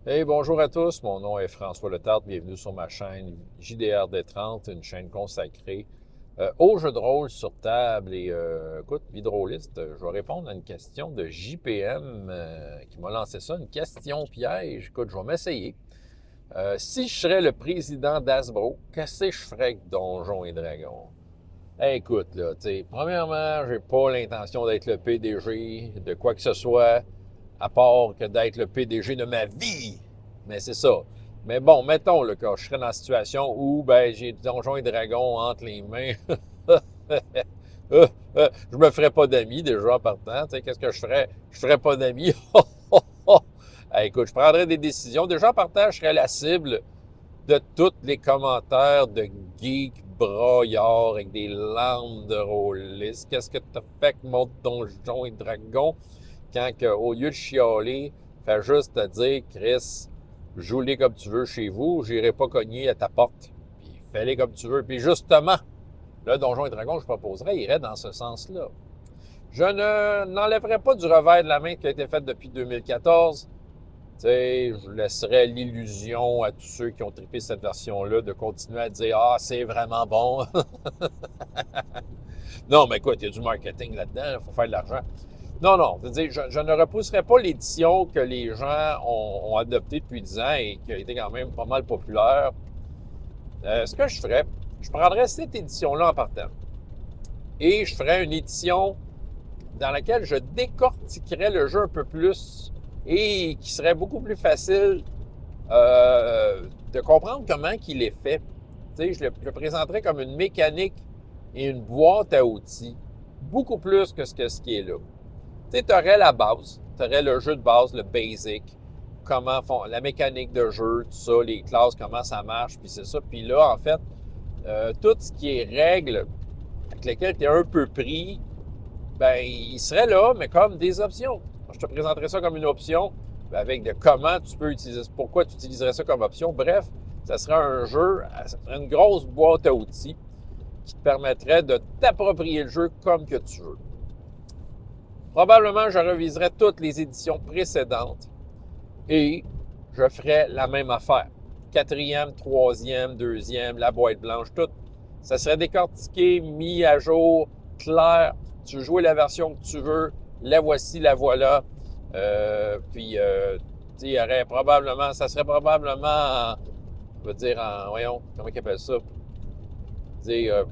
Hey, bonjour à tous, mon nom est François Letarte, bienvenue sur ma chaîne JDR-D30, une chaîne consacrée aux jeux de rôle sur table. Et écoute, vie drôliste, je vais répondre à une question de JPM qui m'a lancé ça, une question piège. Écoute, je vais m'essayer. Si je serais le président d'Hasbro, qu'est-ce que je ferais avec Donjons et Dragons? Hey, écoute, là, tu sais, premièrement, j'ai pas l'intention d'être le PDG de quoi que ce soit, à part que d'être le PDG de ma vie. Mais c'est ça. Mais bon, mettons là, que je serais dans la situation où ben, j'ai Donjons et Dragons entre les mains. Je me ferais pas d'amis déjà en partant. Tu sais, qu'est-ce que je ferais? Je ferais pas d'amis. Écoute, je prendrais des décisions. Déjà en partant, je serais la cible de tous les commentaires de geeks broyards avec des larmes de rôlistes. Qu'est-ce que t'as fait avec mon Donjon et Dragon quand au lieu de chialer, fais juste te dire, Chris, joue-les comme tu veux chez vous, j'irai pas cogner à ta porte. Puis fais-les comme tu veux. Puis justement, le Donjon et Dragon que je proposerais irait dans ce sens-là. Je n'enlèverai pas du revers de la main qui a été fait depuis 2014. Tu sais, je laisserais l'illusion à tous ceux qui ont trippé cette version-là de continuer à dire ah, c'est vraiment bon. Non, mais écoute, il y a du marketing là-dedans, il faut faire de l'argent. Non, non, c'est-à-dire, je ne repousserai pas l'édition que les gens ont adoptée depuis 10 ans et qui a été quand même pas mal populaire. Ce que je ferais, je prendrais cette édition-là en partant et je ferais une édition dans laquelle je décortiquerais le jeu un peu plus et qui serait beaucoup plus facile de comprendre comment il est fait. Tu sais, je le présenterais comme une mécanique et une boîte à outils, beaucoup plus que ce qui est là. Tu sais, tu aurais la base, tu aurais le jeu de base, le basic, comment font la mécanique de jeu, tout ça, les classes, comment ça marche, puis c'est ça. Puis là, en fait, tout ce qui est règles avec lesquelles tu es un peu pris, ben, il serait là, mais comme des options. Je te présenterais ça comme une option avec de comment tu peux utiliser, pourquoi tu utiliserais ça comme option. Bref, ça serait un jeu, ça serait une grosse boîte à outils qui te permettrait de t'approprier le jeu comme que tu veux. Probablement, je reviserais toutes les éditions précédentes et je ferais la même affaire. Quatrième, troisième, deuxième, la boîte blanche, tout. Ça serait décortiqué, mis à jour, clair. Tu veux jouer la version que tu veux, la voici, la voilà. Puis, il y aurait probablement, ça serait probablement, on va dire, voyons, comment ils appellent ça? Dire,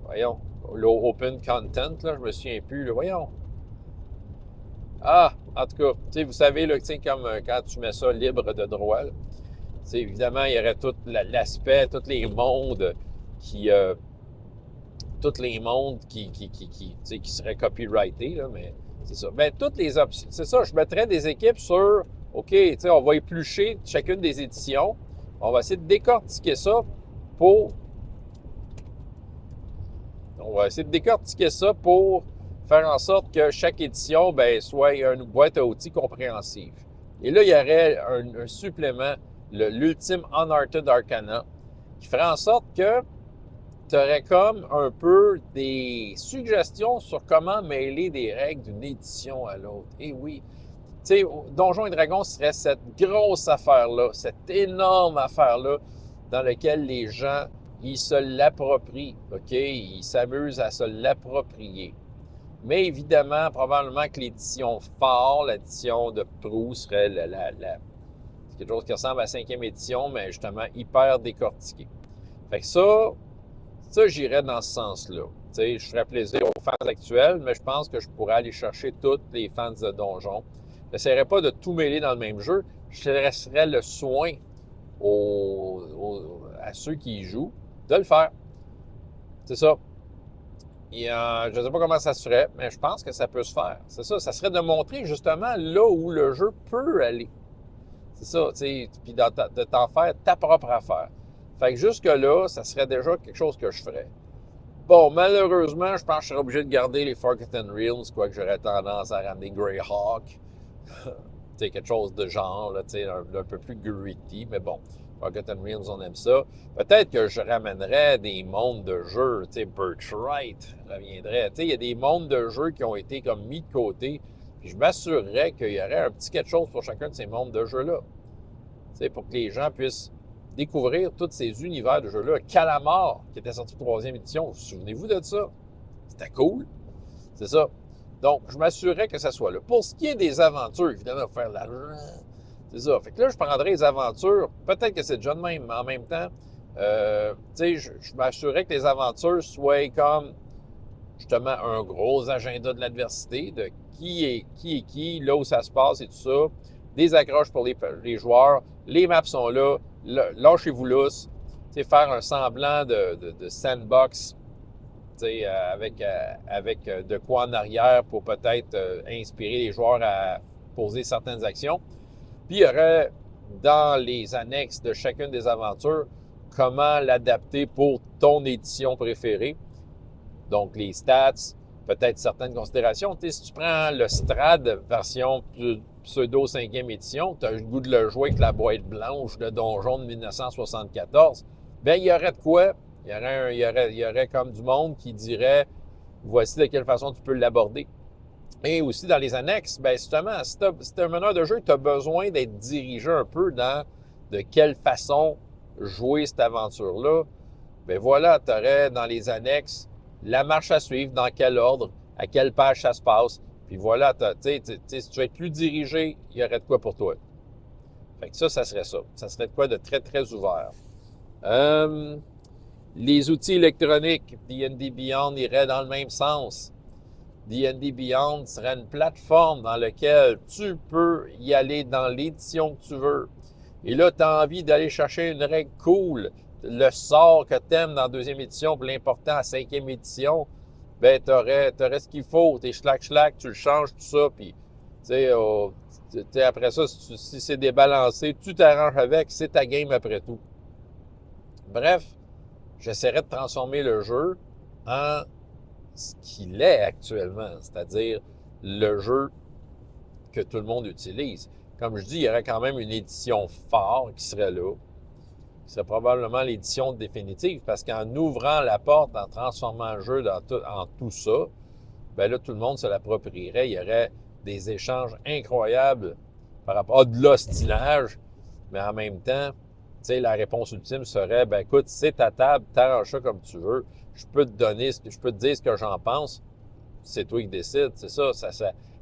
voyons, l'open content, là, je me souviens plus, là, voyons. Ah, en tout cas, vous savez, là, comme quand tu mets ça libre de droit, là, évidemment, il y aurait tout l'aspect, tous les mondes qui, tous les mondes qui seraient copyrightés, là, mais c'est ça. Ben, toutes les options, c'est ça, je mettrais des équipes sur, OK, on va éplucher chacune des éditions, on va essayer de décortiquer ça pour, on va essayer de décortiquer ça pour faire en sorte que chaque édition, ben, soit une boîte à outils compréhensive. Et là, il y aurait un supplément, l'ultime Unarted Arcana, qui ferait en sorte que tu aurais comme un peu des suggestions sur comment mêler des règles d'une édition à l'autre. Et oui, tu sais, Donjons et Dragons serait cette grosse affaire-là, cette énorme affaire-là dans laquelle les gens, ils se l'approprient, OK? Ils s'amusent à se l'approprier. Mais évidemment, probablement que l'édition phare, l'édition de Proust serait c'est quelque chose qui ressemble à la cinquième édition, mais justement hyper décortiqué. Fait que ça, j'irais dans ce sens-là. Tu sais, je ferais plaisir aux fans actuels, mais je pense que je pourrais aller chercher tous les fans de Donjon. Je n'essaierais pas de tout mêler dans le même jeu. Je laisserais le soin à ceux qui y jouent de le faire. C'est ça. Et, je ne sais pas comment ça se ferait, mais je pense que ça peut se faire. C'est ça. Ça serait de montrer justement là où le jeu peut aller. C'est ça, tu sais, puis de t'en faire ta propre affaire. Fait que jusque-là, ça serait déjà quelque chose que je ferais. Bon, malheureusement, je pense que je serais obligé de garder les Forgotten Realms, quoique j'aurais tendance à ramener Greyhawk. C'est quelque chose de genre, là, un peu plus gritty, mais bon, Forgotten Realms, on aime ça. Peut-être que je ramènerais des mondes de jeu, Birthright reviendrait. Il y a des mondes de jeu qui ont été comme mis de côté, puis je m'assurerais qu'il y aurait un petit quelque chose pour chacun de ces mondes de jeux-là. pour que les gens puissent découvrir tous ces univers de jeux-là. Calamar, qui était sorti 3e édition, vous souvenez-vous de ça? C'était cool. C'est ça. Donc, je m'assurais que ça soit là. Pour ce qui est des aventures, évidemment, faire de l'argent, c'est ça. Fait que là, je prendrais les aventures. Peut-être que c'est déjà de même, mais en même temps, je m'assurais que les aventures soient comme, justement, un gros agenda de l'adversité, de qui est qui, là où ça se passe et tout ça. Des accroches pour les joueurs. Les maps sont là. Lâchez-vous lousse. Faire un semblant de sandbox avec de quoi en arrière pour peut-être inspirer les joueurs à poser certaines actions. Puis il y aurait dans les annexes de chacune des aventures comment l'adapter pour ton édition préférée. Donc les stats, peut-être certaines considérations. Si tu prends le Strad version pseudo 5e édition, tu as le goût de le jouer avec la boîte blanche de Donjon de 1974, bien il y aurait de quoi. Il y aurait comme du monde qui dirait voici de quelle façon tu peux l'aborder. Et aussi dans les annexes, bien justement, si tu es un meneur de jeu, tu as besoin d'être dirigé un peu dans de quelle façon jouer cette aventure-là. Bien voilà, tu aurais dans les annexes la marche à suivre, dans quel ordre, à quelle page ça se passe. Puis voilà, si tu veux être plus dirigé, il y aurait de quoi pour toi. Fait que ça serait ça. Ça serait de quoi de très, très ouvert. Les outils électroniques, D&D Beyond iraient dans le même sens. D&D Beyond serait une plateforme dans laquelle tu peux y aller dans l'édition que tu veux. Et là, tu as envie d'aller chercher une règle cool, le sort que tu aimes dans la 2e édition, pour l'important à 5e édition, ben tu aurais ce qu'il faut. T'es schlac, tu le changes, tout ça, puis après ça, si c'est débalancé, tu t'arranges avec, c'est ta game après tout. Bref, j'essaierai de transformer le jeu en ce qu'il est actuellement, c'est-à-dire le jeu que tout le monde utilise. Comme je dis, il y aurait quand même une édition phare qui serait là, qui serait probablement l'édition définitive, parce qu'en ouvrant la porte, en transformant le jeu en tout ça, bien là, tout le monde se l'approprierait. Il y aurait des échanges incroyables par rapport à de l'hostilage, mais en même temps, la réponse ultime serait, ben écoute, c'est ta table, t'arranges ça comme tu veux. Je peux te dire ce que j'en pense. C'est toi qui décides. C'est ça.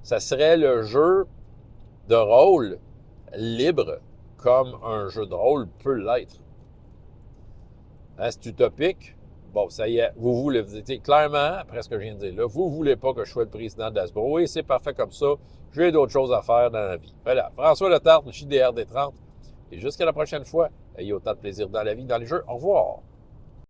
Ça serait le jeu de rôle libre comme un jeu de rôle peut l'être. Hein, c'est utopique. Bon, ça y est, vous voulez, clairement, après ce que je viens de dire là, vous voulez pas que je sois le président d'Hasbro. Et c'est parfait comme ça. J'ai d'autres choses à faire dans la vie. Voilà. François Letarte, JDR des 30. Et jusqu'à la prochaine fois, ayez autant de plaisir dans la vie, dans les jeux. Au revoir.